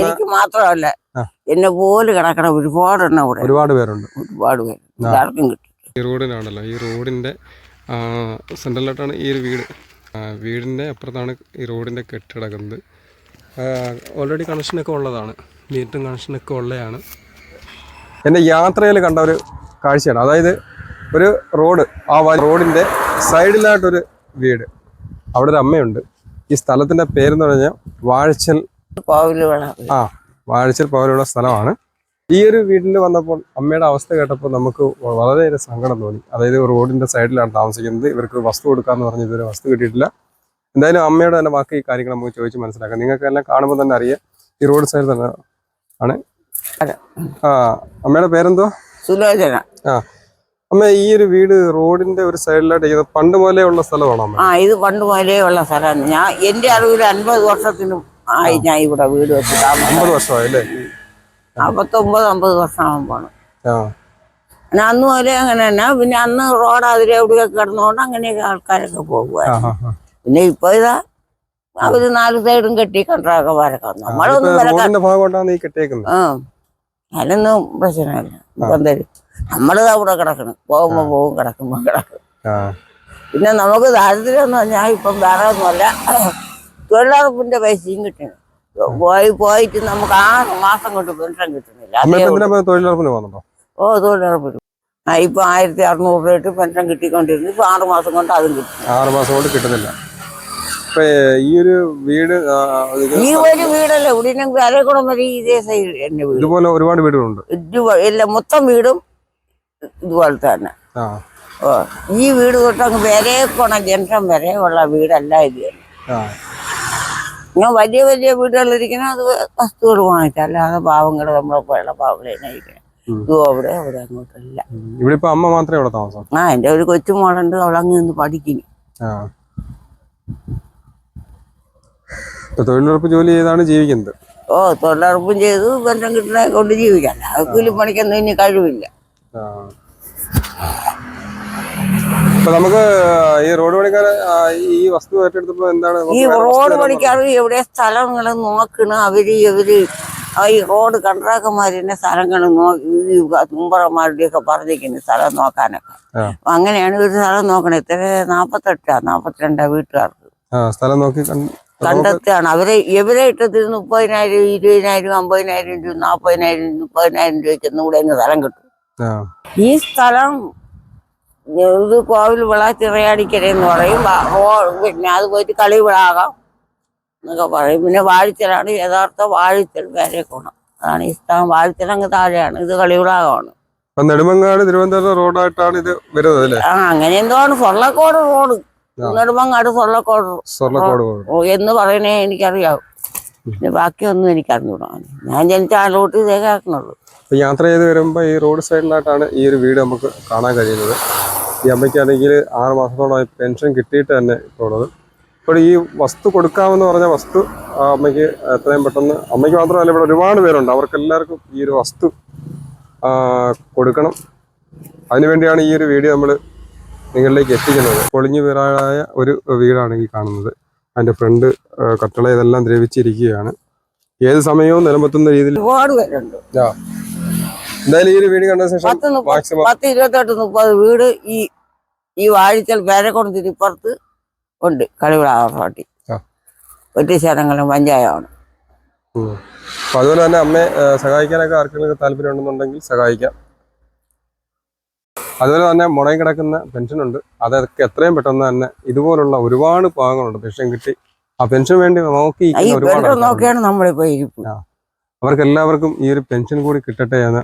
എനിക്ക് മാത്രമല്ല എന്നെ പോലെ കിടക്കണ ഒരുപാടെണ്ണം ഇവിടെ ഒരുപാട് പേരുണ്ട്. എല്ലാവർക്കും കിട്ടും. ഈ റോഡിനാണല്ലോ, ഈ റോഡിൻ്റെ സെൻട്രലായിട്ടാണ് ഈ ഒരു വീട്. വീടിൻ്റെ അപ്പുറത്താണ് ഈ റോഡിൻ്റെ കെട്ടിടക്കുന്നത്. ഓൾറെഡി കണക്ഷനൊക്കെ ഉള്ളതാണ്, മീറ്ററും കണക്ഷനൊക്കെ ഉള്ളതാണ്. എൻ്റെ യാത്രയിൽ കണ്ട ഒരു കാഴ്ചയാണ്. അതായത് ഒരു റോഡ്, ആ റോഡിൻ്റെ സൈഡിലായിട്ടൊരു വീട്, അവിടെ ഒരു അമ്മയുണ്ട്. ഈ സ്ഥലത്തിൻ്റെ പേരെന്ന് പറഞ്ഞാൽ വാഴച്ചൽ വാഴച്ചൽ പൗലുള്ള സ്ഥലമാണ്. ഈ ഒരു വീട്ടിൽ വന്നപ്പോൾ അമ്മയുടെ അവസ്ഥ കേട്ടപ്പോൾ നമുക്ക് വളരെയേറെ സങ്കടം തോന്നി. അതായത് റോഡിൻ്റെ സൈഡിലാണ് താമസിക്കുന്നത്. ഇവർക്ക് വസ്തു കൊടുക്കാമെന്ന് പറഞ്ഞ് ഇതുവരെ വസ്തു കിട്ടിയിട്ടില്ല. എന്തായാലും അമ്മയുടെ തന്നെ ബാക്കി കാര്യങ്ങൾ നമുക്ക് ചോദിച്ച് മനസ്സിലാക്കാം. നിങ്ങൾക്ക് എല്ലാം കാണുമ്പോൾ തന്നെ അറിയാം ഈ റോഡ് സൈഡ് തന്നെ ആണ്. അമ്മയുടെ പേരെന്തോ? സുലോചന. അമ്മ, ഈ ഒരു വീട് റോഡിന്റെ ഒരു സൈഡിലായിട്ട് ചെയ്യുന്നത് പണ്ട് മുതലേ ഉള്ള സ്ഥലമാണോ? ഇത് പണ്ട് മുതലേ ഉള്ള സ്ഥലമാണ്. ഞാൻ എന്റെ അറിവിൽ 50 വർഷത്തിനും ആയി ഞാൻ ഇവിടെ വീട് വെച്ച്. 50 വർഷമായി അല്ലേ? 49-50 വർഷമാകുമ്പോണ്. അന്ന് മുതലേ അങ്ങനെ തന്നെ. പിന്നെ അന്ന് റോഡ് അതിലെ എവിടെയൊക്കെ കിടന്നുകൊണ്ട് അങ്ങനെയൊക്കെ ആൾക്കാരൊക്കെ പോകുമായിരുന്നു. പിന്നെ ഇപ്പൊ ഇതാ അവര് 4 സൈഡും കെട്ടി കണ്ടൊക്കെ വരക്കാം. നമ്മളൊന്നും അതിനൊന്നും പ്രശ്നമില്ല. എന്തായാലും നമ്മളിത് അവിടെ കിടക്കണം, പോകുമ്പോ പോകും, കിടക്കുമ്പോ കിടക്കും. പിന്നെ നമുക്ക് ദാരിദ്ര്യം ഞാൻ ഇപ്പം വേറെ ഒന്നുമല്ല, തൊഴിലുറപ്പിന്റെ പൈസയും കിട്ടണം. പോയിട്ട് നമുക്ക് 6 മാസം കൊണ്ട് പെൻഷൻ കിട്ടുന്നില്ല. തൊഴിലുറപ്പിന് ഇപ്പൊ 1600 രൂപയിട്ട് പെൻഷൻ കിട്ടിക്കൊണ്ടിരുന്നു. ഇപ്പൊ 6 മാസം കൊണ്ട് അതും കിട്ടും. 6 മാസം കൊണ്ട് കിട്ടുന്നില്ല. ഈ ഒരു വീട്, ഈ ഒരു വീടല്ലേ ഇവിടെ വരകുളം വരെ ഇതേ സൈഡ് എന്റെ വീട്. ഇതുപോലെ ഒരുപാട് വീടുകളുണ്ട്. എല്ലാം മൊത്തം വീടും ഇതുപോലെ തന്നെ. ഈ വീട് തൊട്ടങ്ങ് വരെ പോണ ജംഗ്ഷൻ വരെ ഉള്ള വീടല്ല ഇത് തന്നെ. ഞാൻ വലിയ വലിയ വീടുകളിലിരിക്കണം, അത് വസ്തുക്കൾ വാങ്ങിച്ചല്ല, അത് പാവങ്ങൾ നമ്മളെ പാവങ്ങളെ നയിക്കണം. ഇതും അവിടെ അങ്ങോട്ടല്ല. ഇവിടെ ഇപ്പൊ അമ്മ മാത്രമേ അവിടെ താമസം? എന്റെ ഒരു കൊച്ചുമോളുണ്ട്, അവളങ്ങ് നിന്ന് പഠിക്കുന്നു. തൊഴിലുറപ്പ് ജോലി ചെയ്താണ് ജീവിക്കുന്നത്. തൊഴിലുറപ്പും ചെയ്തു പെൻഷൻ കിട്ടണ കൊണ്ട് ജീവിക്കാം. കൂലിപ്പണിക്കൊന്നും ഇനി കഴിവില്ല. നമുക്ക് ഈ റോഡ് പണിക്കാർ ഈ വസ്തു ഏറ്റെടുത്തപ്പോ എന്താണ് ഈ റോഡ് പണിക്കാർ എവിടെ സ്ഥലങ്ങൾ നോക്കണ്? ഇവര് ഈ റോഡ് കൺട്രാക്ടർമാരുടെ സ്ഥലങ്ങൾ മുമ്പറമാരുടെയൊക്കെ പറഞ്ഞിരിക്കുന്നു സ്ഥലം നോക്കാനൊക്കെ. അങ്ങനെയാണ് ഒരു സ്ഥലം നോക്കണേ. ഇത്ര 42 വീട്ടുകാർക്ക് സ്ഥലം നോക്കി കണ്ടെത്തുകയാണ്. ഇവരെ ഇട്ടത്തിൽ 30,000, 20,000, 50,000 രൂപ, 40,000, 30,000 രൂപയ്ക്ക് കൂടെ സ്ഥലം കിട്ടും. ഈ സ്ഥലം ഇത് കോവിൽ വിള ചിറയാടിക്കരെന്ന് പറയും. പിന്നെ അത് പോയിട്ട് കളിവിളാകാം എന്നൊക്കെ പറയും. പിന്നെ വാഴിച്ചലാണ് യഥാർത്ഥ വാഴിച്ചൽ വരെ കോണം. അതാണ് ഈ സ്ഥലം. വാഴിച്ചൽ അങ്ങ് താഴെയാണ്, ഇത് കളിവിളാകമാണ്. നെടുമങ്ങാട് തിരുവനന്തപുരം റോഡായിട്ടാണ് ഇത് വരുന്നത്. അങ്ങനെ എന്തോ ആണ്. സ്വർണ്ണക്കോട് റോഡ്, നെടുമങ്ങാട് സ്വർണ്ണക്കോട് എന്ന് പറയണേ എനിക്കറിയാവും. പിന്നെ ബാക്കിയൊന്നും എനിക്കറിഞ്ഞൂടാ. ഞാൻ ജനിച്ച ആളോട്ട് ഇതേ കേൾക്കണുള്ളൂ. യാത്ര ചെയ്ത് വരുമ്പോൾ ഈ റോഡ് സൈഡിലായിട്ടാണ് ഈ ഒരു വീട് നമുക്ക് കാണാൻ കഴിയുന്നത്. ഈ അമ്മയ്ക്കാണെങ്കിൽ 6 മാസത്തോളമായി പെൻഷൻ കിട്ടിയിട്ട് തന്നെ ഇപ്പോൾ ഉള്ളത്. ഇപ്പോൾ ഈ വസ്തു കൊടുക്കാമെന്ന് പറഞ്ഞ വസ്തു അമ്മയ്ക്ക് എത്രയും പെട്ടെന്ന്, അമ്മയ്ക്ക് മാത്രമല്ല ഇവിടെ ഒരുപാട് പേരുണ്ട്, അവർക്കെല്ലാവർക്കും ഈ ഒരു വസ്തു കൊടുക്കണം. അതിനുവേണ്ടിയാണ് ഈ ഒരു വീഡിയോ നമ്മൾ നിങ്ങളിലേക്ക് എത്തിക്കുന്നത്. പൊളിഞ്ഞു വീറായ ഒരു വീടാണ് ഈ കാണുന്നത്. അതിൻ്റെ ഫ്രണ്ട് കട്ടള ഇതെല്ലാം ദ്രവിച്ചിരിക്കുകയാണ്. ഏത് സമയവും നിലമ്പത്തുന്ന രീതിയിൽ ഒരുപാട് പേരുണ്ട്. എന്തായാലും ഈ ഒരു വീട് കണ്ട ശേഷം 10, 28, 30 വീട് ഈ വാഴിച്ചൽ പേരക്കോട് തിരിപ്പുറത്ത് ഉണ്ട്. കളിവിളാട്ടി ഒറ്റ ശതങ്ങളും പഞ്ചായമാണ്. അപ്പൊ അതുപോലെ തന്നെ അമ്മയെ സഹായിക്കാനൊക്കെ ആർക്കെങ്കിലും താല്പര്യം ഉണ്ടെന്നുണ്ടെങ്കിൽ സഹായിക്കാം. അതുപോലെ തന്നെ മുടങ്ങി കിടക്കുന്ന പെൻഷനുണ്ട്. അതൊക്കെ എത്രയും പെട്ടെന്ന് തന്നെ ഇതുപോലുള്ള ഒരുപാട് പാവങ്ങളുണ്ട് പെൻഷൻ കിട്ടി ആ പെൻഷൻ വേണ്ടി നോക്കി നോക്കിയാണ് നമ്മളിപ്പോ ഇരിപ്പ്. അവർക്ക് എല്ലാവർക്കും ഈ ഒരു പെൻഷൻ കൂടി കിട്ടട്ടെ എന്ന്